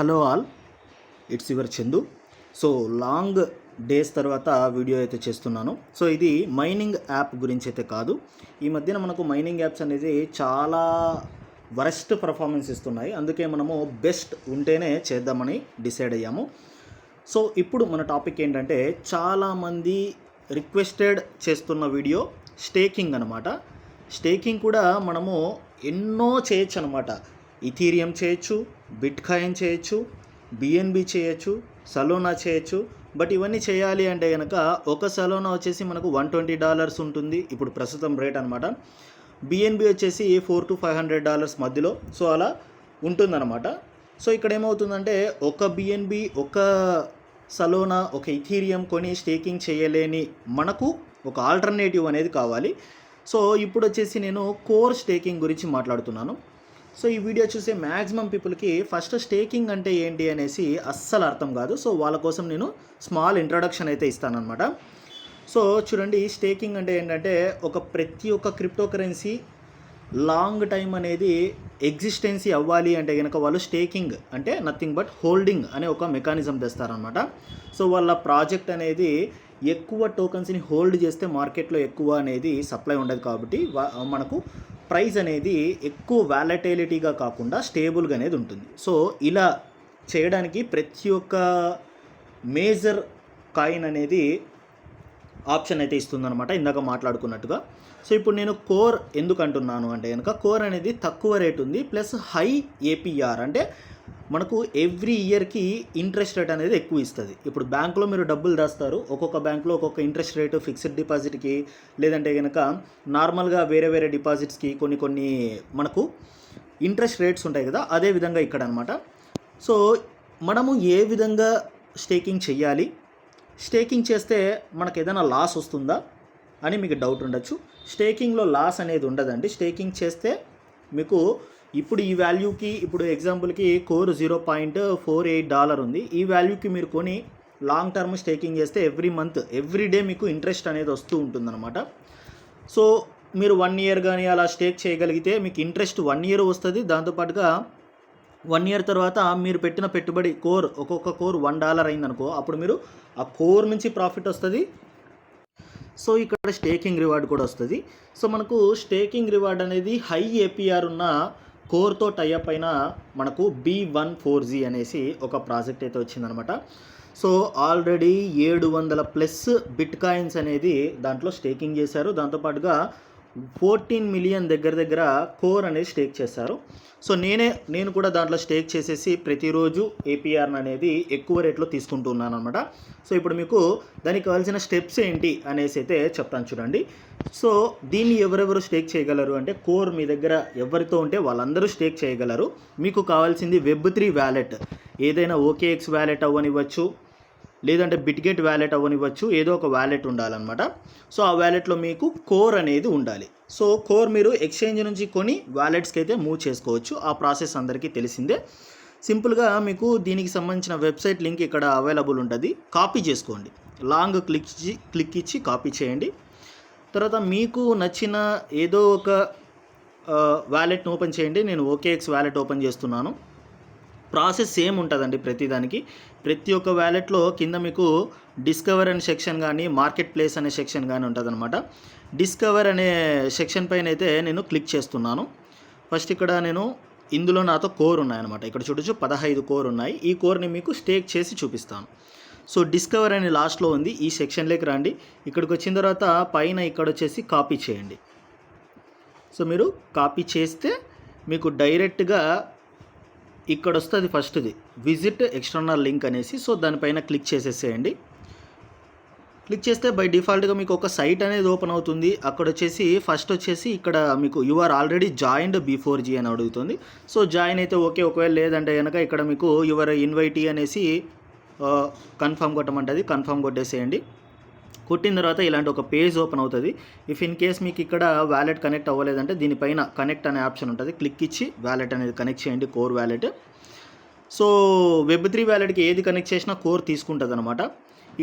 Hello all, it's your Chandu. So long days తర్వాత video అయితే చేస్తున్నాను. సో ఇది మైనింగ్ యాప్ గురించి అయితే కాదు. ఈ మధ్యన మనకు మైనింగ్ యాప్స్ అనేది చాలా వరస్ట్ పర్ఫార్మెన్స్ ఇస్తున్నాయి. అందుకే మనము బెస్ట్ ఉంటేనే చేద్దామని డిసైడ్ అయ్యాము. సో ఇప్పుడు మన టాపిక్ ఏంటంటే, చాలామంది రిక్వెస్టెడ్ చేస్తున్న వీడియో స్టేకింగ్ అనమాట. స్టేకింగ్ కూడా మనము ఎన్నో చేయొచ్చు అనమాట. ఇథీరియం చేయొచ్చు, బిట్కాయిన్ చేయొచ్చు, బిఎన్బి చేయొచ్చు, సలోనా చేయొచ్చు. బట్ ఇవన్నీ చేయాలి అంటే కనుక ఒక సలోనా వచ్చేసి మనకు $120 ఉంటుంది ఇప్పుడు ప్రస్తుతం రేట్ అనమాట. బిఎన్బి వచ్చేసి $400 to $500 మధ్యలో. సో అలా ఉంటుందన్నమాట. సో ఇక్కడ ఏమవుతుందంటే, ఒక బిఎన్బి, ఒక సలోనా, ఒక ఇథీరియం కొని స్టేకింగ్ చేయలేని మనకు ఒక ఆల్టర్నేటివ్ అనేది కావాలి. సో ఇప్పుడు వచ్చేసి నేను కోర్ స్టేకింగ్ గురించి మాట్లాడుతున్నాను. సో ఈ వీడియో చూసే మ్యాక్సిమం పీపుల్కి ఫస్ట్ స్టేకింగ్ అంటే ఏంటి అనేసి అస్సలు అర్థం కాదు. సో వాళ్ళ కోసం నేను స్మాల్ ఇంట్రడక్షన్ అయితే ఇస్తానన్నమాట. సో చూడండి, స్టేకింగ్ అంటే ఏంటంటే, ప్రతి ఒక్క క్రిప్టో కరెన్సీ లాంగ్ టైం అనేది ఎగ్జిస్టెన్సీ అవ్వాలి అంటే కనుక వాళ్ళు స్టేకింగ్ అంటే నథింగ్ బట్ హోల్డింగ్ అనే ఒక మెకానిజం తెస్తారనమాట. సో వాళ్ళ ప్రాజెక్ట్ అనేది ఎక్కువ టోకన్స్ని హోల్డ్ చేస్తే మార్కెట్లో ఎక్కువ అనేది సప్లై ఉండదు, కాబట్టి మనకు ప్రైస్ అనేది ఎక్కువ వాలటైలిటీగా కాకుండా స్టేబుల్గా అనేది ఉంటుంది. సో ఇలా చేయడానికి ప్రతి ఒక్క మేజర్ కాయిన్ అనేది ఆప్షన్ అయితే ఇస్తుందన్నమాట, ఇందాక మాట్లాడుకున్నట్టుగా. సో ఇప్పుడు నేను కోర్ ఎందుకు అంటున్నాను అంటే కనుక, కోర్ అనేది తక్కువ రేట్ ఉంది, ప్లస్ హై ఏపీఆర్. అంటే మనకు ఎవ్రీ ఇయర్కి ఇంట్రెస్ట్ రేట్ అనేది ఎక్కువ ఇస్తుంది. ఇప్పుడు బ్యాంకులో మీరు డబ్బులు దాస్తారు, ఒక్కొక్క బ్యాంకులో ఒక్కొక్క ఇంట్రెస్ట్ రేటు, ఫిక్స్డ్ డిపాజిట్కి లేదంటే కనుక నార్మల్గా వేరే వేరే డిపాజిట్స్కి కొన్ని మనకు ఇంట్రెస్ట్ రేట్స్ ఉంటాయి కదా, అదే విధంగా ఇక్కడ అనమాట. సో మనము ఏ విధంగా స్టేకింగ్ చెయ్యాలి, స్టేకింగ్ చేస్తే మనకు ఏదైనా లాస్ వస్తుందా అని మీకు డౌట్ ఉండొచ్చు. స్టేకింగ్లో లాస్ అనేది ఉండదండి. స్టేకింగ్ చేస్తే మీకు ఇప్పుడు ఈ వాల్యూకి, ఇప్పుడు ఎగ్జాంపుల్కి కోర్ $0.48 ఉంది. ఈ వాల్యూకి మీరు కొని లాంగ్ టర్మ్ స్టేకింగ్ చేస్తే ఎవ్రీ మంత్ ఎవ్రీ డే మీకు ఇంట్రెస్ట్ అనేది వస్తూ ఉంటుందన్నమాట. సో మీరు 1 year కానీ అలా స్టేక్ చేయగలిగితే మీకు ఇంట్రెస్ట్ 1 year వస్తుంది. దాంతోపాటుగా 1 year తర్వాత మీరు పెట్టిన పెట్టుబడి ఒక్కొక్క కోర్ $1 అయిందనుకో, అప్పుడు మీరు ఆ కోర్ నుంచి ప్రాఫిట్ వస్తుంది. సో ఇక్కడ స్టేకింగ్ రివార్డ్ కూడా వస్తుంది. సో మనకు స్టేకింగ్ రివార్డ్ అనేది హై ఏపీఆర్ ఉన్న కోర్తో టైఅప్ అయిన మనకు B14G అనేసి ఒక ప్రాజెక్ట్ అయితే వచ్చిందనమాట. సో ఆల్రెడీ 700+ బిట్ కాయిన్స్ అనేది దాంట్లో స్టేకింగ్ చేశారు. దాంతోపాటుగా 14 million దగ్గర కోర్ అనేది స్టేక్ చేశారు. సో నేను కూడా దాంట్లో స్టేక్ చేసేసి ప్రతిరోజు ఏపీఆర్ అనేది ఎక్కువ రేట్లో తీసుకుంటున్నాను అనమాట. సో ఇప్పుడు మీకు దానికి కావాల్సిన స్టెప్స్ ఏంటి అనేసి అయితే చెప్తాను చూడండి. సో దీన్ని ఎవరెవరు స్టేక్ చేయగలరు అంటే, కోర్ మీ దగ్గర ఎవరితో ఉంటే వాళ్ళందరూ స్టేక్ చేయగలరు. మీకు కావాల్సింది Web3 వ్యాలెట్, ఏదైనా OKX వ్యాలెట్ అవ్వనివ్వచ్చు, లేదంటే బిట్గెట్ వ్యాలెట్ అవ్వనివ్వచ్చు, ఏదో ఒక వ్యాలెట్ ఉండాలన్నమాట. సో ఆ వ్యాలెట్లో మీకు కోర్ అనేది ఉండాలి. సో కోర్ మీరు ఎక్స్చేంజ్ నుంచి కొని వ్యాలెట్స్కి అయితే మూవ్ చేసుకోవచ్చు. ఆ ప్రాసెస్ అందరికీ తెలిసిందే. సింపుల్గా మీకు దీనికి సంబంధించిన వెబ్సైట్ లింక్ ఇక్కడ అవైలబుల్ ఉంటుంది, కాపీ చేసుకోండి. లాంగ్ క్లిక్ ఇచ్చి కాపీ చేయండి. తర్వాత మీకు నచ్చిన ఏదో ఒక వ్యాలెట్ని ఓపెన్ చేయండి. నేను OKX వ్యాలెట్ ఓపెన్ చేస్తున్నాను. ప్రాసెస్ సేమ్ ఉంటుందండి ప్రతిదానికి. ప్రతి ఒక్క వ్యాలెట్లో కింద మీకు డిస్కవర్ అనే సెక్షన్ కానీ, మార్కెట్ ప్లేస్ అనే సెక్షన్ కానీ ఉంటుందన్నమాట. డిస్కవర్ అనే సెక్షన్ పైన అయితే నేను క్లిక్ చేస్తున్నాను. ఫస్ట్ ఇక్కడ ఇందులో నాతో కోర్ ఉన్నాయన్నమాట. ఇక్కడ చూడొచ్చు 15 కోర్ ఉన్నాయి. ఈ కోర్ని మీకు స్టేక్ చేసి చూపిస్తాను. సో డిస్కవర్ అనే లాస్ట్లో ఉంది. ఈ సెక్షన్లోకి రండి. ఇక్కడికి వచ్చిన తర్వాత పైన ఇక్కడ వచ్చేసి కాపీ చేయండి. సో మీరు కాపీ చేస్తే మీకు డైరెక్ట్గా ఇక్కడ వస్తుంది ఫస్ట్ది విజిట్ ఎక్స్టర్నల్ లింక్ అనేసి. సో దానిపైన క్లిక్ చేసేసేయండి. క్లిక్ చేస్తే బై డిఫాల్ట్గా మీకు ఒక సైట్ అనేది ఓపెన్ అవుతుంది. అక్కడ వచ్చేసి ఫస్ట్ వచ్చేసి ఇక్కడ మీకు యూఆర్ ఆల్రెడీ జాయిన్డ్ B4G అని అడుగుతుంది. సో జాయిన్ అయితే ఓకే, ఒకవేళ లేదంటే కనుక ఇక్కడ మీకు యువర్ ఇన్వైటీ అనేసి కన్ఫర్మ్ కొట్టమంటుంది. కన్ఫర్మ్ కొట్టేసేయండి. కొట్టిన తర్వాత ఇలాంటి ఒక పేజ్ ఓపెన్ అవుతుంది. ఇఫ్ ఇన్ కేస్ మీకు ఇక్కడ వ్యాలెట్ కనెక్ట్ అవ్వలేదంటే దీనిపైన కనెక్ట్ అనే ఆప్షన్ ఉంటుంది, క్లిక్ ఇచ్చి వ్యాలెట్ అనేది కనెక్ట్ చేయండి, కోర్ వ్యాలెట్. సో Web3 వ్యాలెట్కి ఏది కనెక్ట్ చేసినా కోర్ తీసుకుంటుంది అనమాట.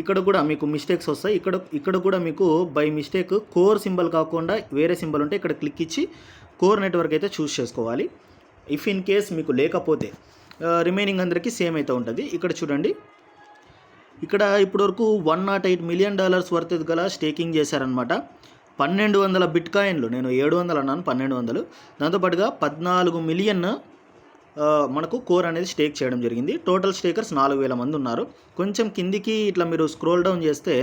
ఇక్కడ కూడా మీకు మిస్టేక్స్ వస్తాయి. ఇక్కడ కూడా మీకు బై మిస్టేక్ కోర్ సింబల్ కాకుండా వేరే సింబల్ ఉంటే ఇక్కడ క్లిక్ ఇచ్చి కోర్ నెట్వర్క్ అయితే చూస్ చేసుకోవాలి. ఇఫ్ ఇన్ కేస్ మీకు లేకపోతే రిమైనింగ్ అందరికీ సేమ్ అయితే ఉంటుంది. ఇక్కడ చూడండి, ఇక్కడ ఇప్పటివరకు $108 మిలియన్ వర్త్ గల స్టేకింగ్ చేశారనమాట. 1200 బిట్ కాయిన్లు, నేను 700 అన్నాను, 1200. దాంతోపాటుగా 14 మిలియన్ మనకు కోర్ అనేది స్టేక్ చేయడం జరిగింది. టోటల్ స్టేకర్స్ 4000 మంది ఉన్నారు. కొంచెం కిందికి ఇట్లా మీరు స్క్రోల్ డౌన్ చేస్తే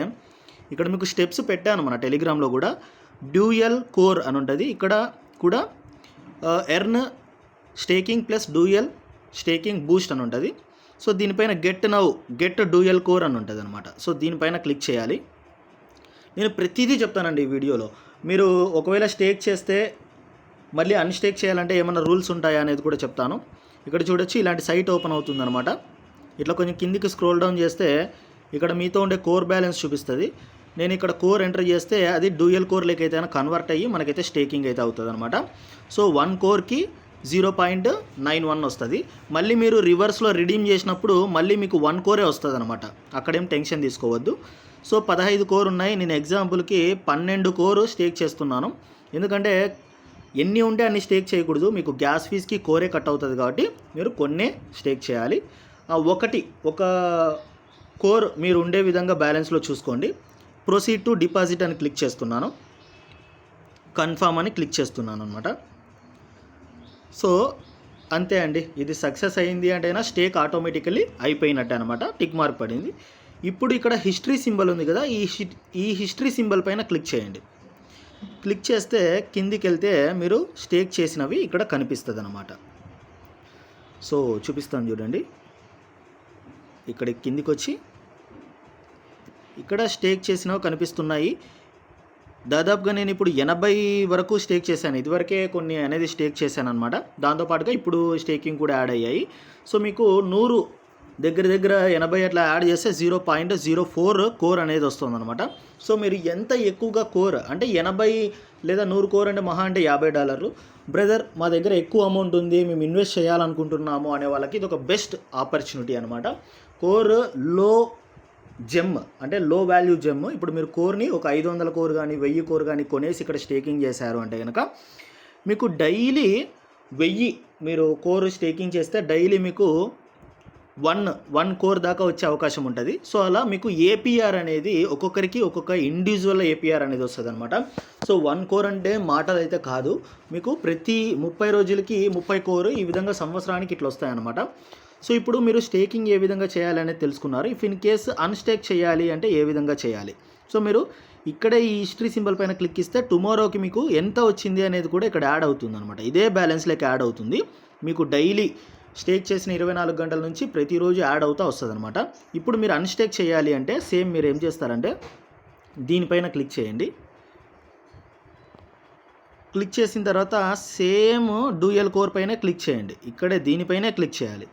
ఇక్కడ మీకు స్టెప్స్ పెట్టాను మన టెలిగ్రామ్లో కూడా. డ్యూయల్ కోర్ అని ఉంటుంది. ఇక్కడ కూడా earn staking plus dual staking Boost అని ఉంటుంది. సో దీనిపైన గెట్ డ్యూయల్ కోర్ అని ఉంటుంది అనమాట. సో దీనిపైన క్లిక్ చేయాలి. నేను ప్రతిదీ చెప్తానండి ఈ వీడియోలో. మీరు ఒకవేళ స్టేక్ చేస్తే మళ్ళీ అన్స్టేక్ చేయాలంటే ఏమైనా రూల్స్ ఉంటాయా అనేది కూడా చెప్తాను. ఇక్కడ చూడొచ్చు, ఇలాంటి సైట్ ఓపెన్ అవుతుందన్నమాట. ఇట్లా కొంచెం కిందికి స్క్రోల్ డౌన్ చేస్తే ఇక్కడ మీతో ఉండే కోర్ బ్యాలెన్స్ చూపిస్తుంది. నేను ఇక్కడ కోర్ ఎంటర్ చేస్తే అది డ్యూయల్ కోర్ లేకైతే కన్వర్ట్ అయ్యి మనకైతే స్టేకింగ్ అయితే అవుతుంది అనమాట. సో 1 కోర్కి 0.91 వస్తుంది. మళ్ళీ మీరు రివర్స్లో రిడీమ్ చేసినప్పుడు మళ్ళీ మీకు 1 కోరే వస్తుంది అనమాట. అక్కడేం టెన్షన్ తీసుకోవద్దు. సో 15 కోర్ ఉన్నాయి. నేను ఎగ్జాంపుల్కి 12 కోరు స్టేక్ చేస్తున్నాను. ఎందుకంటే ఎన్ని ఉంటే అన్ని స్టేక్ చేయకూడదు, మీకు గ్యాస్ ఫీజ్కి కోరే కట్ అవుతుంది కాబట్టి మీరు కొన్నే స్టేక్ చేయాలి. ఒక కోర్ మీరు ఉండే విధంగా బ్యాలెన్స్లో చూసుకోండి. ప్రొసీడ్ టు డిపాజిట్ అని క్లిక్ చేస్తున్నాను. కన్ఫర్మ్ అని క్లిక్ చేస్తున్నాను అనమాట. సో అంతే అండి, ఇది సక్సెస్ అయింది అంటే స్టేక్ ఆటోమేటికల్లీ అయిపోయినట్టే అనమాట. టిక్ మార్క్ పడింది. ఇప్పుడు ఇక్కడ హిస్టరీ సింబల్ ఉంది కదా, ఈ హిస్టరీ సింబల్ పైన క్లిక్ చేయండి. క్లిక్ చేస్తే కిందికి వెళ్తే మీరు స్టేక్ చేసినవి ఇక్కడ కనిపిస్తుంది అనమాట. సో చూపిస్తాను చూడండి. ఇక్కడ కిందికి వచ్చి ఇక్కడ స్టేక్ చేసినవి కనిపిస్తున్నాయి. దాదాపుగా నేను ఇప్పుడు 80 వరకు స్టేక్ చేశాను. ఇదివరకే కొన్ని అనేది స్టేక్ చేశాను అనమాట. దాంతోపాటుగా ఇప్పుడు స్టేకింగ్ కూడా యాడ్ అయ్యాయి. సో మీకు 100 దగ్గర 80 అట్లా యాడ్ చేస్తే 0.04 కోర్ అనేది వస్తుంది అనమాట. సో మీరు ఎంత ఎక్కువగా కోర్ అంటే 80 లేదా 100 కోర్ అంటే మహా అంటే $50. బ్రదర్ మా దగ్గర ఎక్కువ అమౌంట్ ఉంది, మేము ఇన్వెస్ట్ చేయాలనుకుంటున్నాము అనే వాళ్ళకి ఇది ఒక బెస్ట్ ఆపర్చునిటీ అనమాట. కోర్ లో జెమ్ అంటే లో వాల్యూ జెమ్. ఇప్పుడు మీరు కోర్ని ఒక 500 కోర్ కానీ 1000 కోర్ కానీ కొనేసి ఇక్కడ స్టేకింగ్ చేశారు అంటే కనుక మీకు డైలీ 1000 మీరు కోర్ స్టేకింగ్ చేస్తే డైలీ మీకు 1 కోర్ దాకా వచ్చే అవకాశం ఉంటుంది. సో అలా మీకు ఏపీఆర్ అనేది ఒక్కొక్కరికి ఒక్కొక్క ఇండివిజువల్ ఏపీఆర్ అనేది వస్తుంది అనమాట. సో 1 కోర్ అంటే మాటలు అయితే కాదు, మీకు ప్రతి 30 రోజులకి 30 కోర్ ఈ విధంగా సంవత్సరానికి ఇట్లా వస్తాయన్నమాట. సో ఇప్పుడు మీరు స్టేకింగ్ ఏ విధంగా చేయాలనేది తెలుసుకున్నారు. ఇఫ్ ఇన్ కేస్ అన్స్టేక్ చేయాలి అంటే ఏ విధంగా చేయాలి. సో మీరు ఇక్కడే ఈ హిస్టరీ సింబల్ పైన క్లిక్ ఇస్తే టుమారోకి మీకు ఎంత వచ్చింది అనేది కూడా ఇక్కడ యాడ్ అవుతుంది అనమాట. ఇదే బ్యాలెన్స్లోకి యాడ్ అవుతుంది. మీకు డైలీ స్టేక్ చేసిన 24 గంటల నుంచి ప్రతిరోజు యాడ్ అవుతూ వస్తుంది అనమాట. ఇప్పుడు మీరు అన్స్టేక్ చేయాలి అంటే సేమ్ మీరు ఏం చేస్తారంటే దీనిపైన క్లిక్ చేయండి. క్లిక్ చేసిన తర్వాత సేమ్ డ్యూయల్ కోర్ పైన క్లిక్ చేయండి. ఇక్కడే దీనిపైనే క్లిక్ చేయాలి.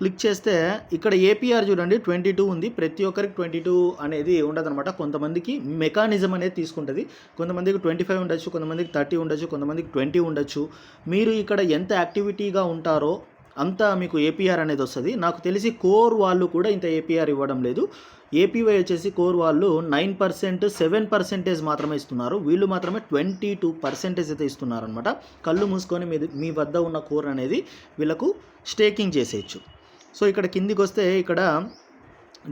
క్లిక్ చేస్తే ఇక్కడ ఏపీఆర్ చూడండి 22 ఉంది. ప్రతి ఒక్కరికి 22 అనేది ఉండదు అనమాట. కొంతమందికి మెకానిజం అనేది తీసుకుంటుంది. కొంతమందికి 25 ఉండొచ్చు, కొంతమందికి 30 ఉండొచ్చు, కొంతమందికి 20 ఉండొచ్చు. మీరు ఇక్కడ ఎంత యాక్టివిటీగా ఉంటారో అంత మీకు ఏపీఆర్ అనేది వస్తుంది. నాకు తెలిసి కోర్ వాళ్ళు కూడా ఇంత ఏపీఆర్ ఇవ్వడం లేదు. ఏపీవై వచ్చేసి కోర్ వాళ్ళు 9%, 7% మాత్రమే ఇస్తున్నారు. వీళ్ళు మాత్రమే 22% అయితే ఇస్తున్నారు అనమాట. కళ్ళు మూసుకొని మీ వద్ద ఉన్న కోర్ అనేది వీళ్ళకు స్టేకింగ్ చేసేయచ్చు. సో ఇక్కడ కిందికి వస్తే ఇక్కడ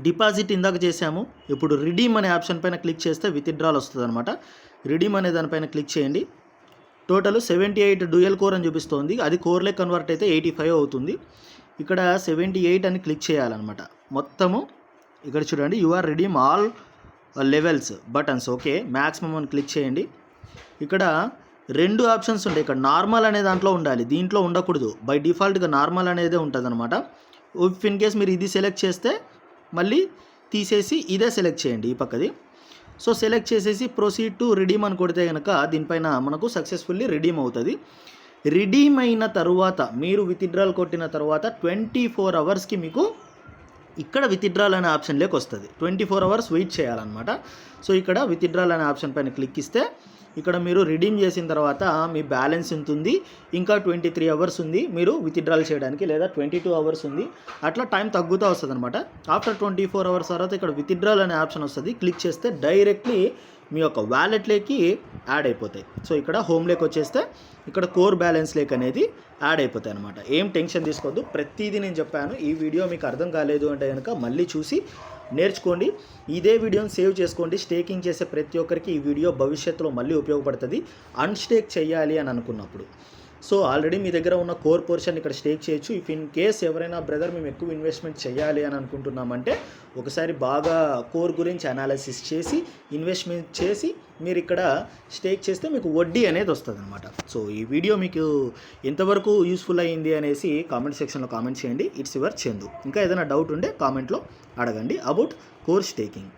డిపాజిట్ ఇందాక చేసాము. ఇప్పుడు రిడీమ్ అనే ఆప్షన్ పైన క్లిక్ చేస్తే విత్డ్రాల్ వస్తుంది అనమాట. రిడీమ్ అనే దానిపైన క్లిక్ చేయండి. టోటల్ 78 డ్యూయల్ కోర్ అని చూపిస్తుంది. అది కోర్లే కన్వర్ట్ అయితే 85 అవుతుంది. ఇక్కడ 78 అని క్లిక్ చేయాలన్నమాట. మొత్తము ఇక్కడ చూడండి, you are redeem all levels buttons. Okay, maximum అని క్లిక్ చేయండి. ఇక్కడ 2 ఆప్షన్స్ ఉంటాయి. ఇక్కడ నార్మల్ అనే దాంట్లో ఉండాలి, దీంట్లో ఉండకూడదు. బై డిఫాల్ట్గా నార్మల్ అనేదే ఉంటుంది అనమాట. ఇఫ్ ఇన్ కేస్ మీరు ఇది సెలెక్ట్ చేస్తే మళ్ళీ తీసేసి ఇదే సెలెక్ట్ చేయండి ఈ పక్కది. సో సెలెక్ట్ చేసేసి ప్రొసీడ్ టు రిడీమ్ అని కొడితే కనుక దీనిపైన మనకు సక్సెస్ఫుల్లీ రిడీమ్ అవుతుంది. రిడీమ్ అయిన తర్వాత మీరు విత్డ్రాల్ కొట్టిన తర్వాత 24 అవర్స్కి మీకు ఇక్కడ విత్డ్రాల్ అనే ఆప్షన్ లేక వస్తుంది. 24 అవర్స్ వెయిట్ చేయాలన్నమాట. సో ఇక్కడ విత్డ్రాల్ అనే ఆప్షన్ పైన క్లిక్ ఇస్తే ఇక్కడ మీరు రిడీమ్ చేసిన తర్వాత మీ బ్యాలెన్స్ ఎంత ఉంది, ఇంకా 23 అవర్స్ ఉంది మీరు విత్డ్రాల్ చేయడానికి, లేదా 22 అవర్స్ ఉంది, అట్లా టైం తగ్గుతూ వస్తుంది అనమాట. ఆఫ్టర్ 24 అవర్స్ తర్వాత ఇక్కడ విత్డ్రాల్ అనే ఆప్షన్ వస్తుంది. క్లిక్ చేస్తే డైరెక్ట్లీ మీ యొక్క వ్యాలెట్లోకి యాడ్ అయిపోతాయి. సో ఇక్కడ హోమ్లోకి వచ్చేస్తే ఇక్కడ కోర్ బ్యాలెన్స్ లేక్ అనేది యాడ్ అయిపోతాయి అనమాట. ఏం టెన్షన్ తీసుకోవద్దు, ప్రతిదీ నేను చెప్పాను. ఈ వీడియో మీకు అర్థం కాలేదు అంటే కనుక మళ్ళీ చూసి నేర్చుకోండి. ఇదే వీడియోని సేవ్ చేసుకోండి. స్టేకింగ్ చేసే ప్రతి ఒక్కరికి ఈ వీడియో భవిష్యత్తులో మళ్ళీ ఉపయోగపడుతుంది, అన్స్టేక్ చేయాలి అని అనుకున్నప్పుడు. సో ఆల్రెడీ మీ దగ్గర ఉన్న కోర్ పోర్షన్ ఇక్కడ స్టేక్ చేయొచ్చు. ఇఫ్ ఇన్ కేస్ ఎవరైనా బ్రదర్ మేము ఎక్కువ ఇన్వెస్ట్మెంట్ చేయాలి అని అనుకుంటున్నామంటే ఒకసారి బాగా కోర్ గురించి అనాలిసిస్ చేసి ఇన్వెస్ట్మెంట్ చేసి మీరు ఇక్కడ స్టేక్ చేస్తే మీకు వడ్డీ అనేది వస్తుంది అనమాట. సో ఈ వీడియో మీకు ఎంతవరకు యూస్ఫుల్ అయ్యింది అనేసి కామెంట్ సెక్షన్లో కామెంట్ చేయండి. It's your Chandu. ఇంకా ఏదైనా డౌట్ ఉంటే కామెంట్లో అడగండి అబౌట్ కోర్ స్టేకింగ్.